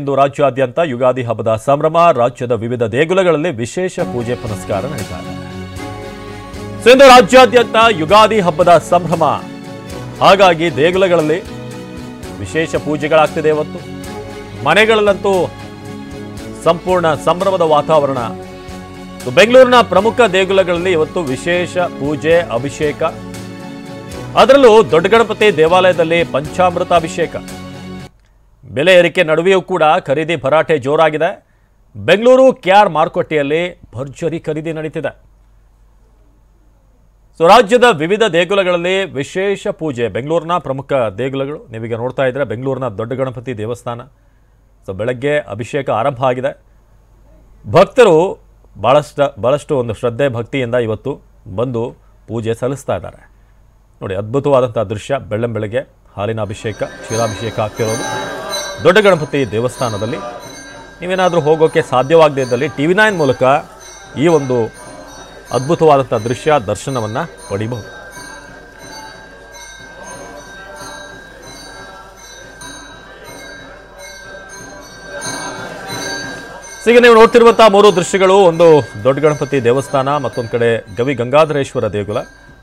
ಇಂದು ರಾಜ್ಯಾದ್ಯಂತ ಯುಗಾದಿ ಹಬ್ಬದ ಸಂಭ್ರಮ. ರಾಜ್ಯದ ವಿವಿಧ ದೇಗುಲಗಳಲ್ಲಿ ವಿಶೇಷ ಪೂಜೆ ಪುನಸ್ಕಾರ ನಡೆಯುತ್ತಾ ಇದೆ. ಇಂದು ರಾಜ್ಯಾದ್ಯಂತ ಯುಗಾದಿ ಹಬ್ಬದ ಸಂಭ್ರಮ. ಹಾಗಾಗಿ ದೇಗುಲಗಳಲ್ಲಿ ವಿಶೇಷ ಪೂಜೆಗಳಾಗ್ತಿದೆ. ಇವತ್ತು ಮನೆಗಳಲ್ಲಂತೂ ಸಂಪೂರ್ಣ ಸಂಭ್ರಮದ ವಾತಾವರಣ. ಬೆಂಗಳೂರಿನ ಪ್ರಮುಖ ದೇಗುಲಗಳಲ್ಲಿ ಇವತ್ತು ವಿಶೇಷ ಪೂಜೆ, ಅಭಿಷೇಕ. ಅದರಲ್ಲೂ ದೊಡ್ಡ ಗಣಪತಿ ದೇವಾಲಯದಲ್ಲಿ ಪಂಚಾಮೃತ ಅಭಿಷೇಕ. ಬೆಲೆ ಏರಿಕೆ ನಡುವೆಯೂ ಕೂಡ ಖರೀದಿ ಭರಾಟೆ ಜೋರಾಗಿದೆ. ಬೆಂಗಳೂರು ಕೆಆರ್ ಮಾರುಕಟ್ಟೆಯಲ್ಲಿ ಭರ್ಜರಿ ಖರೀದಿ ನಡೀತಿದೆ. ರಾಜ್ಯದ ವಿವಿಧ ದೇಗುಲಗಳಲ್ಲಿ ವಿಶೇಷ ಪೂಜೆ. ಬೆಂಗಳೂರಿನ ಪ್ರಮುಖ ದೇಗುಲಗಳು ನೀವೀಗ ನೋಡ್ತಾ ಇದ್ರೆ ಬೆಂಗಳೂರಿನ ದೊಡ್ಡ ಗಣಪತಿ ದೇವಸ್ಥಾನ. ಬೆಳಗ್ಗೆ ಅಭಿಷೇಕ ಆರಂಭ ಆಗಿದೆ. ಭಕ್ತರು ಬಹಳಷ್ಟು ಒಂದು ಶ್ರದ್ಧೆ ಭಕ್ತಿಯಿಂದ ಇವತ್ತು ಬಂದು ಪೂಜೆ ಸಲ್ಲಿಸ್ತಾ ಇದ್ದಾರೆ. ನೋಡಿ, ಅದ್ಭುತವಾದಂಥ ದೃಶ್ಯ. ಬೆಳ್ಳಂಬೆಳಗ್ಗೆ ಹಾಲಿನ ಅಭಿಷೇಕ, ಕ್ಷೀರಾಭಿಷೇಕ ಆಗ್ತಿರೋದು ದೊಡ್ಡ ಗಣಪತಿ ದೇವಸ್ಥಾನದಲ್ಲಿ. ನೀವೇನಾದರೂ ಹೋಗೋಕ್ಕೆ ಸಾಧ್ಯವಾಗದೇ ಇದ್ದಲ್ಲಿ TV9 ಮೂಲಕ ಈ ಒಂದು ಅದ್ಭುತವಾದಂಥ ದೃಶ್ಯ ದರ್ಶನವನ್ನು ಪಡೆಯಬಹುದು. ಈಗ ನೀವು ನೋಡ್ತಿರುವಂತಹ ಮೂರು ದೃಶ್ಯಗಳು, ಒಂದು ದೊಡ್ಡ ಗಣಪತಿ ದೇವಸ್ಥಾನ, ಮತ್ತೊಂದು ಕಡೆ ಗವಿ ಗಂಗಾಧರೇಶ್ವರ ದೇಗುಲ,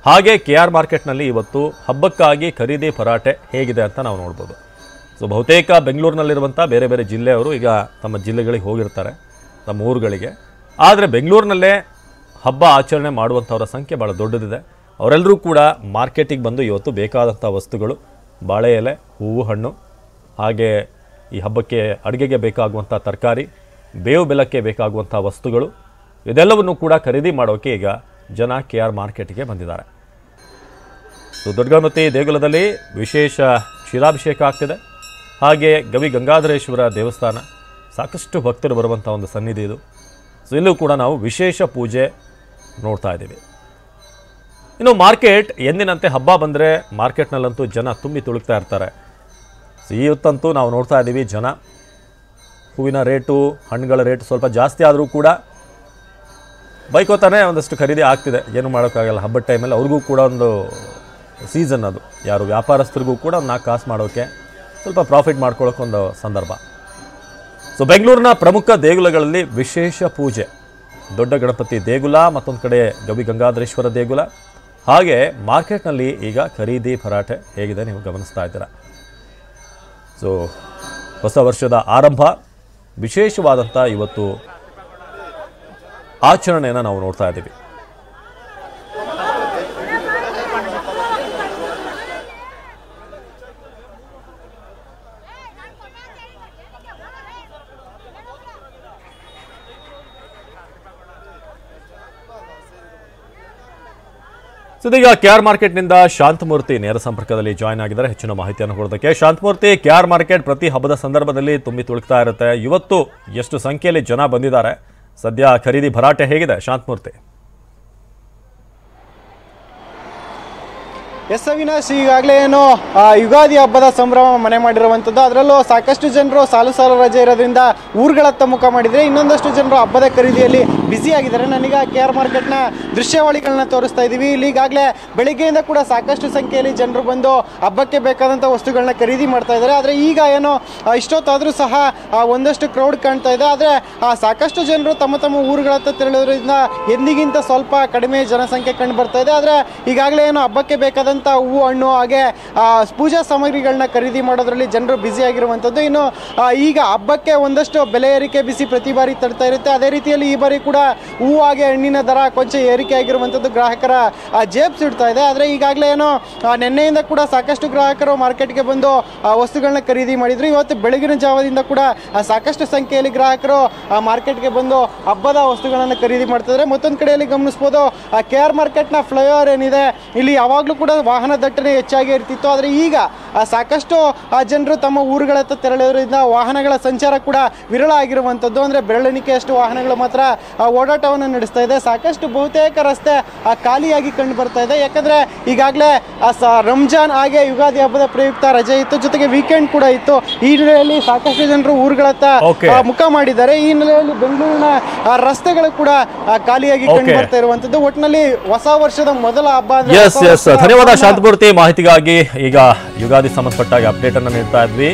ಹಾಗೆ ಕೆಆರ್ ಮಾರ್ಕೆಟ್ನಲ್ಲಿ ಇವತ್ತು ಹಬ್ಬಕ್ಕಾಗಿ ಖರೀದಿ ಭರಾಟೆ ಹೇಗಿದೆ ಅಂತ ನಾವು ನೋಡ್ಬೋದು. ಬಹುತೇಕ ಬೆಂಗಳೂರಿನಲ್ಲಿರುವಂಥ ಬೇರೆ ಬೇರೆ ಜಿಲ್ಲೆಯವರು ಈಗ ತಮ್ಮ ಜಿಲ್ಲೆಗಳಿಗೆ ಹೋಗಿರ್ತಾರೆ, ತಮ್ಮ ಊರುಗಳಿಗೆ. ಆದರೆ ಬೆಂಗಳೂರಿನಲ್ಲೇ ಹಬ್ಬ ಆಚರಣೆ ಮಾಡುವಂಥವರ ಸಂಖ್ಯೆ ಭಾಳ ದೊಡ್ಡದಿದೆ. ಅವರೆಲ್ಲರೂ ಕೂಡ ಮಾರ್ಕೆಟಿಗೆ ಬಂದು ಇವತ್ತು ಬೇಕಾದಂಥ ವಸ್ತುಗಳು, ಬಾಳೆ ಎಲೆ, ಹೂವು, ಹಣ್ಣು, ಹಾಗೆ ಈ ಹಬ್ಬಕ್ಕೆ ಅಡುಗೆಗೆ ಬೇಕಾಗುವಂಥ ತರಕಾರಿ, ಬೇವು ಬೆಲ್ಲಕ್ಕೆ ಬೇಕಾಗುವಂಥ ವಸ್ತುಗಳು, ಇದೆಲ್ಲವನ್ನು ಕೂಡ ಖರೀದಿ ಮಾಡೋಕ್ಕೆ ಈಗ ಜನ ಕೆಆರ್ ಮಾರ್ಕೆಟ್ಗೆ ಬಂದಿದ್ದಾರೆ. ದೊಡ್ಡ ಗಣಪತಿ ದೇಗುಲದಲ್ಲಿ ವಿಶೇಷ ಕ್ಷೀರಾಭಿಷೇಕ ಆಗ್ತಿದೆ. ಹಾಗೆ ಗವಿ ಗಂಗಾಧರೇಶ್ವರ ದೇವಸ್ಥಾನ, ಸಾಕಷ್ಟು ಭಕ್ತರು ಬರುವಂಥ ಒಂದು ಸನ್ನಿಧಿ ಇದು. ಇಲ್ಲೂ ಕೂಡ ನಾವು ವಿಶೇಷ ಪೂಜೆ ನೋಡ್ತಾ ಇದ್ದೀವಿ. ಇನ್ನು ಮಾರ್ಕೆಟ್ ಎಂದಿನಂತೆ ಹಬ್ಬ ಬಂದರೆ ಮಾರ್ಕೆಟ್ನಲ್ಲಂತೂ ಜನ ತುಂಬಿ ತುಳುಕ್ತಾ ಇರ್ತಾರೆ. ಇವತ್ತಂತೂ ನಾವು ನೋಡ್ತಾ ಇದ್ದೀವಿ, ಜನ ಹೂವಿನ ರೇಟು, ಹಣ್ಣುಗಳ ರೇಟು ಸ್ವಲ್ಪ ಜಾಸ್ತಿ ಆದರೂ ಕೂಡ ಬೈಕೋತಾನೆ ಒಂದಷ್ಟು ಖರೀದಿ ಆಗ್ತಿದೆ. ಏನು ಮಾಡೋಕ್ಕಾಗಲ್ಲ. ಹಬ್ಬದ ಟೈಮಲ್ಲಿ ಅವ್ರಿಗೂ ಕೂಡ ಒಂದು ಸೀಸನ್ ಅದು. ಯಾರು ವ್ಯಾಪಾರಸ್ಥರಿಗೂ ಕೂಡ ಒಂದು 4 ಕಾಸು ಮಾಡೋಕ್ಕೆ, ಸ್ವಲ್ಪ ಪ್ರಾಫಿಟ್ ಮಾಡ್ಕೊಳ್ಳೋಕ್ಕೊಂದು ಸಂದರ್ಭ. ಬೆಂಗಳೂರಿನ ಪ್ರಮುಖ ದೇಗುಲಗಳಲ್ಲಿ ವಿಶೇಷ ಪೂಜೆ. ದೊಡ್ಡ ಗಣಪತಿ ದೇಗುಲ, ಮತ್ತೊಂದು ಕಡೆ ಗವಿ ಗಂಗಾಧರೇಶ್ವರ ದೇಗುಲ, ಹಾಗೆ ಮಾರ್ಕೆಟ್ನಲ್ಲಿ ಈಗ ಖರೀದಿ ಭರಾಟೆ ಹೇಗಿದೆ ನೀವು ಗಮನಿಸ್ತಾ ಇದ್ದೀರಾ. ಹೊಸ ವರ್ಷದ ಆರಂಭ, ವಿಶೇಷವಾದಂಥ ಇವತ್ತು ಆಚರಣೆಯನ್ನು ನಾವು ನೋಡ್ತಾ ಇದ್ದೀವಿ. ಇದೀಗ ಕೆಆರ್ ಮಾರ್ಕೆಟ್ನಿಂದ ಶಾಂತಮೂರ್ತಿ ನೇರ ಸಂಪರ್ಕದಲ್ಲಿ ಜಾಯ್ನ್ ಆಗಿದ್ದಾರೆ ಹೆಚ್ಚಿನ ಮಾಹಿತಿಯನ್ನು ಕೊಡೋದಕ್ಕೆ. ಶಾಂತಮೂರ್ತಿ, ಕೆಆರ್ ಮಾರ್ಕೆಟ್ ಪ್ರತಿ ಹಬ್ಬದ ಸಂದರ್ಭದಲ್ಲಿ ತುಂಬಿ ತುಳುಕ್ತಾ ಇರುತ್ತೆ. ಇವತ್ತು ಎಷ್ಟು ಸಂಖ್ಯೆಯಲ್ಲಿ ಜನ ಬಂದಿದ್ದಾರೆ? ಸದ್ಯ ಖರೀದಿ ಭರಾಟೆ ಹೇಗಿದೆ ಶಾಂತಮೂರ್ತಿ? ಎಸ್ ಅವಿನಾಶ್, ಈಗಾಗಲೇ ಏನು ಯುಗಾದಿ ಹಬ್ಬದ ಸಂಭ್ರಮ ಮನೆ ಮಾಡಿರುವಂಥದ್ದು. ಅದರಲ್ಲೂ ಸಾಕಷ್ಟು ಜನರು ಸಾಲು ರಜೆ ಇರೋದ್ರಿಂದ ಊರುಗಳತ್ತ ಮುಖ ಮಾಡಿದರೆ, ಇನ್ನೊಂದಷ್ಟು ಜನರು ಹಬ್ಬದ ಖರೀದಿಯಲ್ಲಿ ಬ್ಯುಸಿ ಆಗಿದ್ದಾರೆ. ನಾನೀಗ ಕೆಆರ್ ಮಾರ್ಕೆಟ್ನ ದೃಶ್ಯಾವಳಿಗಳನ್ನ ತೋರಿಸ್ತಾ ಇದ್ದೀವಿ. ಇಲ್ಲಿ ಈಗಾಗಲೇ ಬೆಳಿಗ್ಗೆಯಿಂದ ಕೂಡ ಸಾಕಷ್ಟು ಸಂಖ್ಯೆಯಲ್ಲಿ ಜನರು ಬಂದು ಹಬ್ಬಕ್ಕೆ ಬೇಕಾದಂಥ ವಸ್ತುಗಳನ್ನ ಖರೀದಿ ಮಾಡ್ತಾ ಇದ್ದಾರೆ. ಆದರೆ ಈಗ ಏನು ಇಷ್ಟೊತ್ತಾದರೂ ಸಹ ಒಂದಷ್ಟು ಕ್ರೌಡ್ ಕಾಣ್ತಾ ಇದೆ. ಆದರೆ ಸಾಕಷ್ಟು ಜನರು ತಮ್ಮ ತಮ್ಮ ಊರುಗಳತ್ತ ತೆರಳೋದ್ರಿಂದ ಎಂದಿಗಿಂತ ಸ್ವಲ್ಪ ಕಡಿಮೆ ಜನಸಂಖ್ಯೆ ಕಂಡು ಬರ್ತಾ ಇದೆ. ಆದರೆ ಈಗಾಗಲೇ ಏನು ಹಬ್ಬಕ್ಕೆ ಬೇಕಾದಂಥ ಹೂವು, ಹಣ್ಣು, ಹಾಗೆ ಪೂಜಾ ಸಾಮಗ್ರಿಗಳನ್ನ ಖರೀದಿ ಮಾಡೋದ್ರಲ್ಲಿ ಜನರು ಬ್ಯುಸಿ ಆಗಿರುವಂಥದ್ದು. ಇನ್ನು ಈಗ ಹಬ್ಬಕ್ಕೆ ಒಂದಷ್ಟು ಬೆಲೆ ಏರಿಕೆ ಬಿಸಿ ಪ್ರತಿ ಬಾರಿ ತಡ್ತಾ ಇರುತ್ತೆ. ಅದೇ ರೀತಿಯಲ್ಲಿ ಈ ಬಾರಿ ಕೂಡ ಹೂವು ಹಾಗೆ ಹಣ್ಣಿನ ದರ ಕೊಂಚ ಏರಿಕೆ ಆಗಿರುವಂಥದ್ದು ಗ್ರಾಹಕರ ಜೇಬ್ ಸಿಡ್ತಾ ಇದೆ. ಆದರೆ ಈಗಾಗಲೇ ಏನು ನಿನ್ನೆಯಿಂದ ಕೂಡ ಸಾಕಷ್ಟು ಗ್ರಾಹಕರು ಮಾರ್ಕೆಟ್ಗೆ ಬಂದು ವಸ್ತುಗಳನ್ನ ಖರೀದಿ ಮಾಡಿದ್ರು. ಇವತ್ತು ಬೆಳಗಿನ ಜಾವದಿಂದ ಕೂಡ ಸಾಕಷ್ಟು ಸಂಖ್ಯೆಯಲ್ಲಿ ಗ್ರಾಹಕರು ಮಾರ್ಕೆಟ್ಗೆ ಬಂದು ಹಬ್ಬದ ವಸ್ತುಗಳನ್ನು ಖರೀದಿ ಮಾಡ್ತಿದ್ದಾರೆ. ಮತ್ತೊಂದು ಕಡೆಯಲ್ಲಿ ಗಮನಿಸ್ಬೋದು, ಕೆಆರ್ ಮಾರ್ಕೆಟ್ನ ಫ್ಲೈಓವರ್ ಏನಿದೆ, ಇಲ್ಲಿ ಯಾವಾಗಲೂ ಕೂಡ ವಾಹನ ದಟ್ಟಣೆ ಹೆಚ್ಚಾಗಿ ಇರ್ತಿತ್ತು. ಆದರೆ ಈಗ ಸಾಕಷ್ಟು ಜನರು ತಮ್ಮ ಊರುಗಳತ್ತ ತೆರಳೋದ್ರಿಂದ ವಾಹನಗಳ ಸಂಚಾರ ಕೂಡ ವಿರಳ ಆಗಿರುವಂಥದ್ದು. ಅಂದರೆ ಬೆರಳೆಣಿಕೆಯಷ್ಟು ವಾಹನಗಳು ಮಾತ್ರ ಓಡಾಟವನ್ನು ನಡೆಸ್ತಾ ಇದೆ. ಸಾಕಷ್ಟು ಬಹುತೇಕ ರಸ್ತೆ ಖಾಲಿಯಾಗಿ ಕಂಡು ಬರ್ತಾ ಇದೆ. ಯಾಕಂದರೆ ಈಗಾಗಲೇ ರಂಜಾನ್ ಹಾಗೆ ಯುಗಾದಿ ಹಬ್ಬದ ಪ್ರಯುಕ್ತ ರಜೆ ಇತ್ತು, ಜೊತೆಗೆ ವೀಕೆಂಡ್ ಕೂಡ ಇತ್ತು. ಈ ಹಿನ್ನೆಲೆಯಲ್ಲಿ ಸಾಕಷ್ಟು ಜನರು ಊರುಗಳತ್ತ ಮುಖ ಮಾಡಿದ್ದಾರೆ. ಈ ಹಿನ್ನೆಲೆಯಲ್ಲಿ ಬೆಂಗಳೂರಿನ ರಸ್ತೆಗಳು ಕೂಡ ಖಾಲಿಯಾಗಿ ಕಂಡು ಬರ್ತಾ ಇರುವಂಥದ್ದು. ಒಟ್ಟಿನಲ್ಲಿ ಹೊಸ ವರ್ಷದ ಮೊದಲ ಹಬ್ಬ. ಧನ್ಯವಾದ ಶಾಂತಮೂರ್ತಿ ಮಾಹಿತಿಗಾಗಿ. ಈಗ ಯುಗಾದಿ ಸಂಬಂಧಪಟ್ಟಾಗ ಅಪ್ಡೇಟ್ ಅನ್ನು ನೀಡ್ತಾ ಇದ್ವಿ.